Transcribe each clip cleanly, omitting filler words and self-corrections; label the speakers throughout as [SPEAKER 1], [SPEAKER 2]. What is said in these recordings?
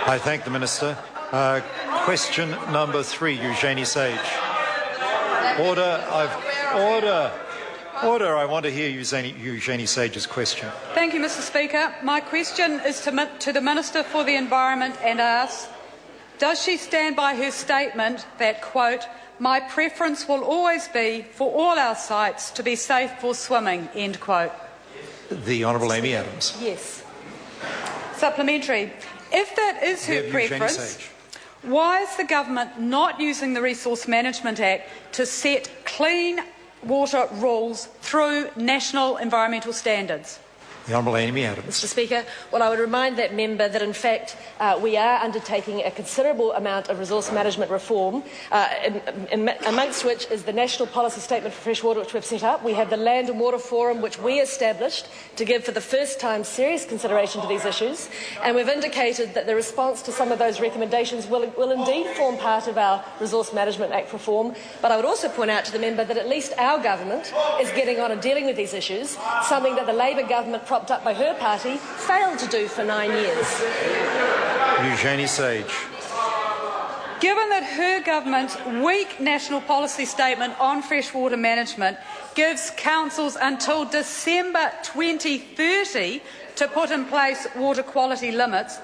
[SPEAKER 1] I thank the Minister. Question number 3, Eugenie Sage. Order. Order. I want to hear Eugenie Sage's question.
[SPEAKER 2] Thank you, Mr. Speaker. My question is to the Minister for the Environment and asks, does she stand by her statement that, quote, "My preference will always be for all our sites to be safe for swimming," end quote?
[SPEAKER 1] The Honourable Amy Adams.
[SPEAKER 2] Yes. Supplementary. If that is her preference, why is the government not using the Resource Management Act to set clean water rules through national environmental standards?
[SPEAKER 1] The Honourable Amy Adams.
[SPEAKER 3] Mr. Speaker, well, I would remind that member that in fact we are undertaking a considerable amount of resource management reform, amongst which is the National Policy Statement for Freshwater, which we've set up. We have the Land and Water Forum, which we established to give for the first time serious consideration to these issues, and we've indicated that the response to some of those recommendations will indeed form part of our Resource Management Act reform. But I would also point out to the member that at least our government is getting on and dealing with these issues, something that the Labor government propped up by her party failed to do for 9 years.
[SPEAKER 1] Eugenie Sage.
[SPEAKER 2] Given that her government's weak national policy statement on freshwater management gives councils until December 2030 to put in place water quality limits,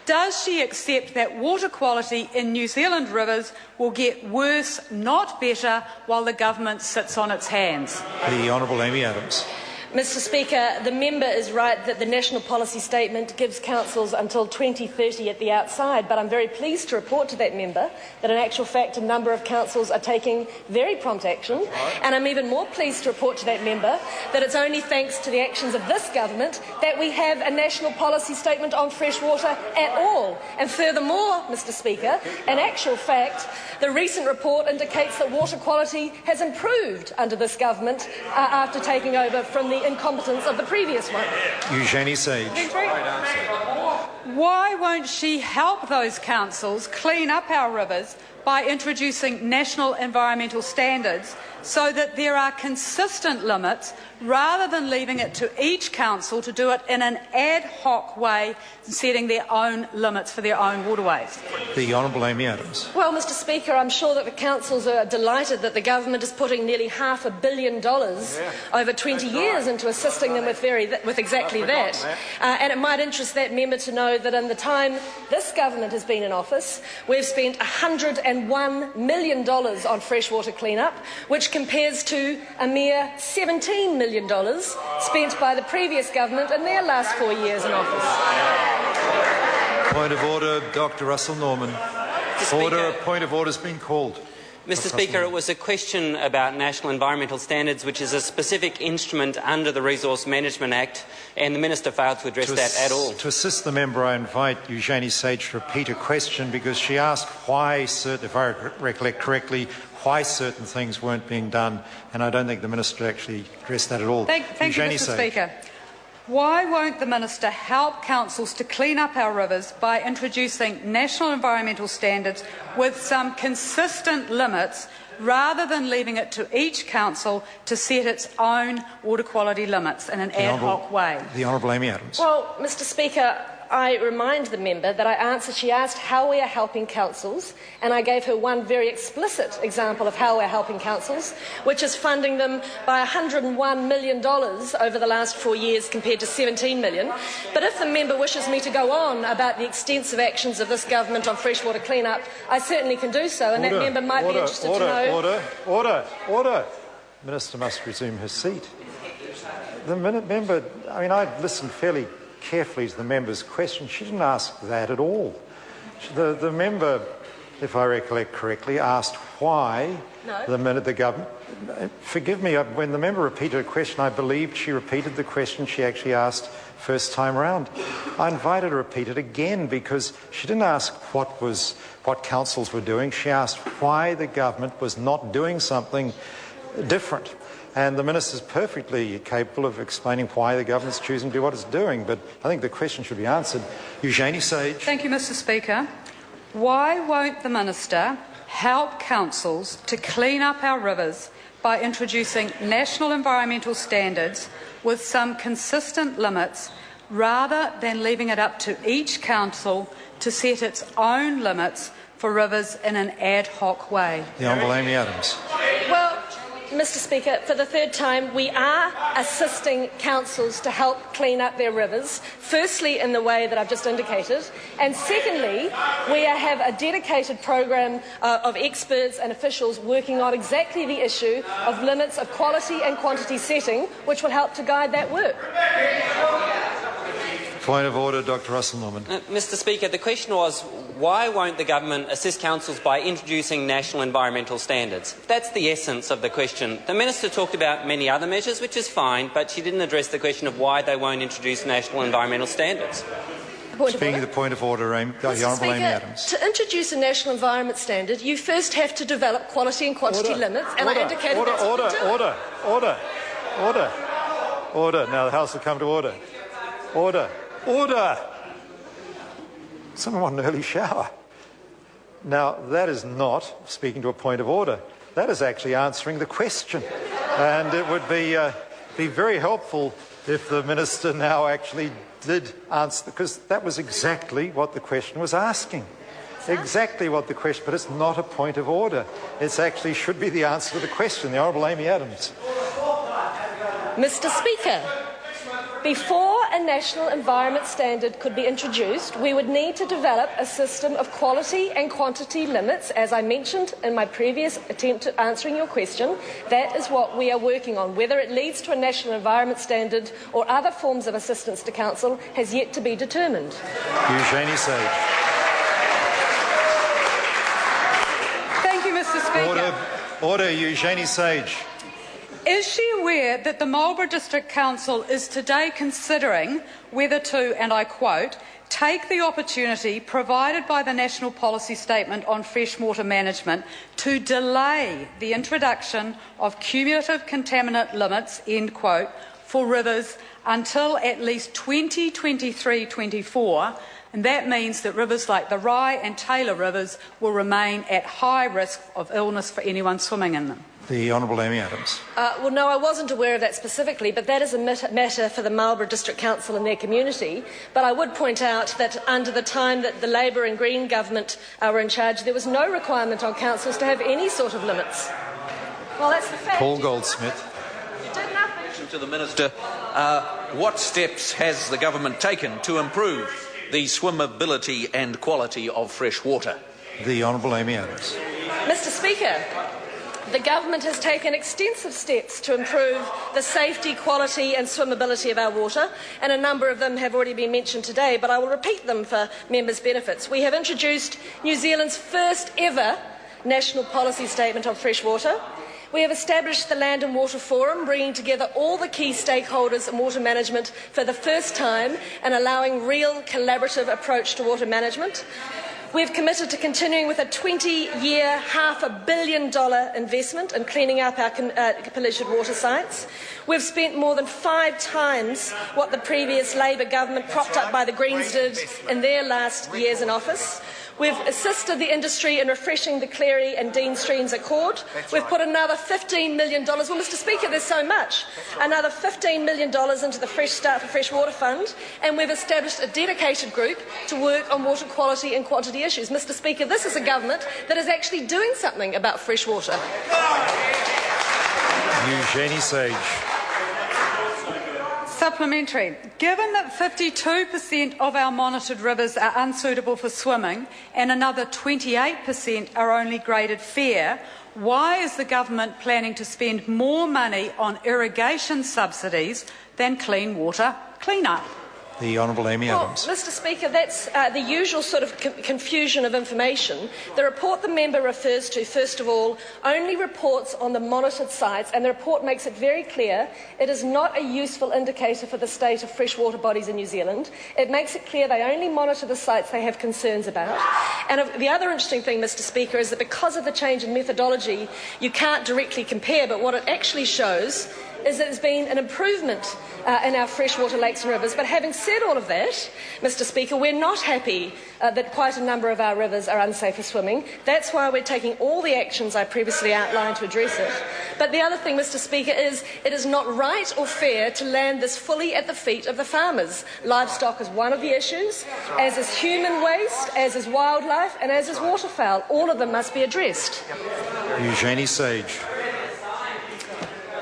[SPEAKER 2] does she accept that water quality in New Zealand rivers will get worse, not better, while the government sits on its hands?
[SPEAKER 1] The Honourable Amy Adams.
[SPEAKER 3] Mr. Speaker, the member is right that the National Policy Statement gives councils until 2030 at the outside, but I'm very pleased to report to that member that in actual fact a number of councils are taking very prompt action, and I'm even more pleased to report to that member that it's only thanks to the actions of this government that we have a National Policy Statement on freshwater at all. And furthermore, Mr. Speaker, in actual fact, the recent report indicates that water quality has improved under this government after taking over from the incompetence of the previous one.
[SPEAKER 1] Eugenie Sage.
[SPEAKER 2] Why won't she help those councils clean up our rivers by introducing national environmental standards so that there are consistent limits rather than leaving it to each council to do it in an ad hoc way, setting their own limits for their own waterways?
[SPEAKER 1] The Honourable Amy Adams.
[SPEAKER 3] Well, Mr. Speaker, I'm sure that the councils are delighted that the government is putting nearly $500 million over 20 years into assisting them with exactly that. And it might interest that member to know that in the time this government has been in office, we've spent $101 million on freshwater clean-up, which compares to a mere $17 million spent by the previous government in their last 4 years in office.
[SPEAKER 1] Point of order, Dr. Russell Norman. Order. A point of order has been called.
[SPEAKER 4] Mr. Speaker, it was a question about national environmental standards, which is a specific instrument under the Resource Management Act, and the Minister failed to address that at all.
[SPEAKER 1] To assist the member, I invite Eugenie Sage to repeat a question because she asked why, if I recollect correctly, why certain things weren't being done, and I don't think the Minister actually addressed that at all.
[SPEAKER 2] Thank you, Mr. Speaker. Why won't the Minister help councils to clean up our rivers by introducing national environmental standards with some consistent limits rather than leaving it to each council to set its own water quality limits in an ad hoc way?
[SPEAKER 1] The Honourable Amy Adams.
[SPEAKER 3] Well, Mr. Speaker, I remind the member that she asked how we are helping councils, and I gave her one very explicit example of how we're helping councils, which is funding them by $101 million over the last 4 years compared to $17 million. But if the member wishes me to go on about the extensive actions of this government on freshwater clean-up, I certainly can do so, and that member might be interested to know...
[SPEAKER 1] Order. Minister must resume her seat. The member, I listened fairly carefully to the member's question. She didn't ask that at all. The member, if I recollect correctly, asked why the government... Forgive me, when the member repeated a question, I believed she repeated the question she actually asked first time round. I invited her to repeat it again because she didn't ask what councils were doing. She asked why the government was not doing something different. And the Minister is perfectly capable of explaining why the government's choosing to do what it's doing, but I think the question should be answered. Eugenie Sage.
[SPEAKER 2] Thank you, Mr. Speaker. Why won't the Minister help councils to clean up our rivers by introducing national environmental standards with some consistent limits rather than leaving it up to each council to set its own limits for rivers in an ad hoc way?
[SPEAKER 1] The Honourable Amy Adams.
[SPEAKER 3] Well, Mr Speaker, for the third time, we are assisting councils to help clean up their rivers, firstly in the way that I've just indicated, and secondly, we have a dedicated program of experts and officials working on exactly the issue of limits of quality and quantity setting, which will help to guide that work.
[SPEAKER 1] Point of order, Dr Russell-Norman.
[SPEAKER 4] Mr Speaker, the question was, why won't the government assist councils by introducing national environmental standards? That's the essence of the question. The Minister talked about many other measures, which is fine, but she didn't address the question of why they won't introduce national environmental standards.
[SPEAKER 1] Speaking of the point of order, the Honourable Amy Adams.
[SPEAKER 3] To introduce a national environment standard, you first have to develop quality and quantity limits, and I indicated that's what we're doing.
[SPEAKER 1] Order. Now the House will come to order. Order! Someone want an early shower. Now, that is not speaking to a point of order. That is actually answering the question. And it would be very helpful if the Minister now actually did answer, because that was exactly what the question was asking. Exactly what the question, but it's not a point of order. It actually should be the answer to the question. The Honourable Amy Adams.
[SPEAKER 3] Mr Speaker, before a national environment standard could be introduced, we would need to develop a system of quality and quantity limits, as I mentioned in my previous attempt at answering your question. That is what we are working on. Whether it leads to a national environment standard or other forms of assistance to council has yet to be determined.
[SPEAKER 2] Thank
[SPEAKER 1] Eugenie
[SPEAKER 2] you, Mr Speaker.
[SPEAKER 1] Order, Eugenie Sage.
[SPEAKER 2] Is she aware that the Marlborough District Council is today considering whether to, and I quote, take the opportunity provided by the National Policy Statement on Freshwater Management to delay the introduction of cumulative contaminant limits, end quote, for rivers until at least 2023-24, and that means that rivers like the Rye and Taylor rivers will remain at high risk of illness for anyone swimming in them?
[SPEAKER 1] The Honourable Amy Adams.
[SPEAKER 3] Well, no, I wasn't aware of that specifically, but that is a matter for the Marlborough District Council and their community. But I would point out that under the time that the Labour and Green government were in charge, there was no requirement on councils to have any sort of limits. Well, that's the fact.
[SPEAKER 1] Paul Goldsmith.
[SPEAKER 3] You did nothing.
[SPEAKER 5] To the Minister, what steps has the government taken to improve the swimmability and quality of fresh water?
[SPEAKER 1] The Honourable Amy Adams.
[SPEAKER 3] Mr Speaker, the government has taken extensive steps to improve the safety, quality and swimmability of our water, and a number of them have already been mentioned today, but I will repeat them for members' benefits. We have introduced New Zealand's first ever National Policy Statement on Fresh Water. We have established the Land and Water Forum, bringing together all the key stakeholders in water management for the first time and allowing real collaborative approach to water management. We've committed to continuing with a 20-year, $500 million investment in cleaning up our polluted water sites. We've spent more than 5 times what the previous Labour government, propped up by the Greens, did in their last years in office. We've assisted the industry in refreshing the Cleary and Dean streams at Court. We've put another $15 million, well, Mr Speaker, there's so much, another $15 million into the Fresh Start for Freshwater Fund, and we've established a dedicated group to work on water quality and quantity issues. Mr Speaker, this is a government that is actually doing something about fresh water.
[SPEAKER 1] Eugenie Sage.
[SPEAKER 2] Supplementary. Given that 52% of our monitored rivers are unsuitable for swimming and another 28% are only graded fair, why is the government planning to spend more money on irrigation subsidies than clean water clean-up?
[SPEAKER 1] The Honourable Amy Adams.
[SPEAKER 3] Well, Mr Speaker, that's the usual sort of confusion of information. The report the member refers to, first of all, only reports on the monitored sites, and the report makes it very clear it is not a useful indicator for the state of freshwater bodies in New Zealand. It makes it clear they only monitor the sites they have concerns about. And the other interesting thing, Mr Speaker, is that because of the change in methodology, you can't directly compare, but what it actually shows is that there's been an improvement in our freshwater lakes and rivers. But having said all of that, Mr Speaker, we're not happy that quite a number of our rivers are unsafe for swimming. That's why we're taking all the actions I previously outlined to address it. But the other thing, Mr Speaker, is it is not right or fair to land this fully at the feet of the farmers. Livestock is one of the issues, as is human waste, as is wildlife, and as is waterfowl. All of them must be addressed.
[SPEAKER 1] Eugenie Sage.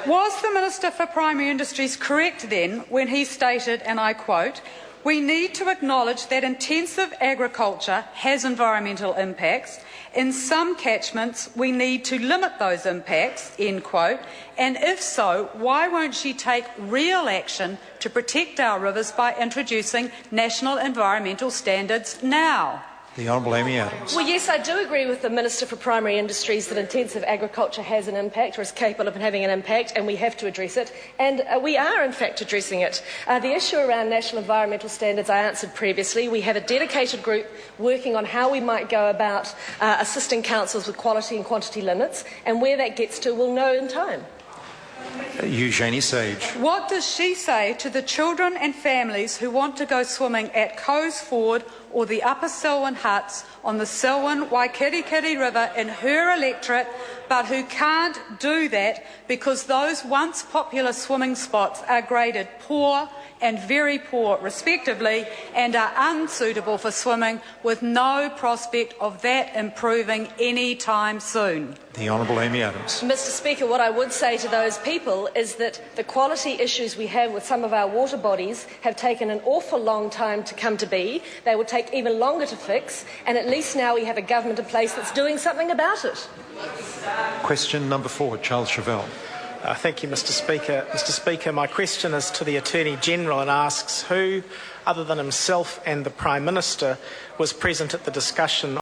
[SPEAKER 2] Was the Minister for Primary Industries correct then when he stated, and I quote, "We need to acknowledge that intensive agriculture has environmental impacts. In some catchments, we need to limit those impacts," end quote. And if so, why won't she take real action to protect our rivers by introducing national environmental standards now?
[SPEAKER 1] The Honourable Amy Adams.
[SPEAKER 3] Well, yes, I do agree with the Minister for Primary Industries that intensive agriculture has an impact, or is capable of having an impact, and we have to address it. And we are, in fact, addressing it. The issue around national environmental standards I answered previously. We have a dedicated group working on how we might go about assisting councils with quality and quantity limits, and where that gets to, we'll know in time.
[SPEAKER 1] Eugenie Sage.
[SPEAKER 2] What does she say to the children and families who want to go swimming at Coes Ford or the Upper Selwyn Huts on the Selwyn-Waikirikiri River in her electorate, but who can't do that because those once popular swimming spots are graded poor and very poor respectively, and are unsuitable for swimming, with no prospect of that improving any time soon?
[SPEAKER 1] The Honourable Amy Adams.
[SPEAKER 3] Mr Speaker, what I would say to those people is that the quality issues we have with some of our water bodies have taken an awful long time to come to be. They will take even longer to fix, and at least now we have a government in place that's doing something about it.
[SPEAKER 1] Question number 4, Charles Chauvel.
[SPEAKER 6] Thank you, Mr Speaker. Mr Speaker, my question is to the Attorney-General and asks who, other than himself and the Prime Minister, was present at the discussion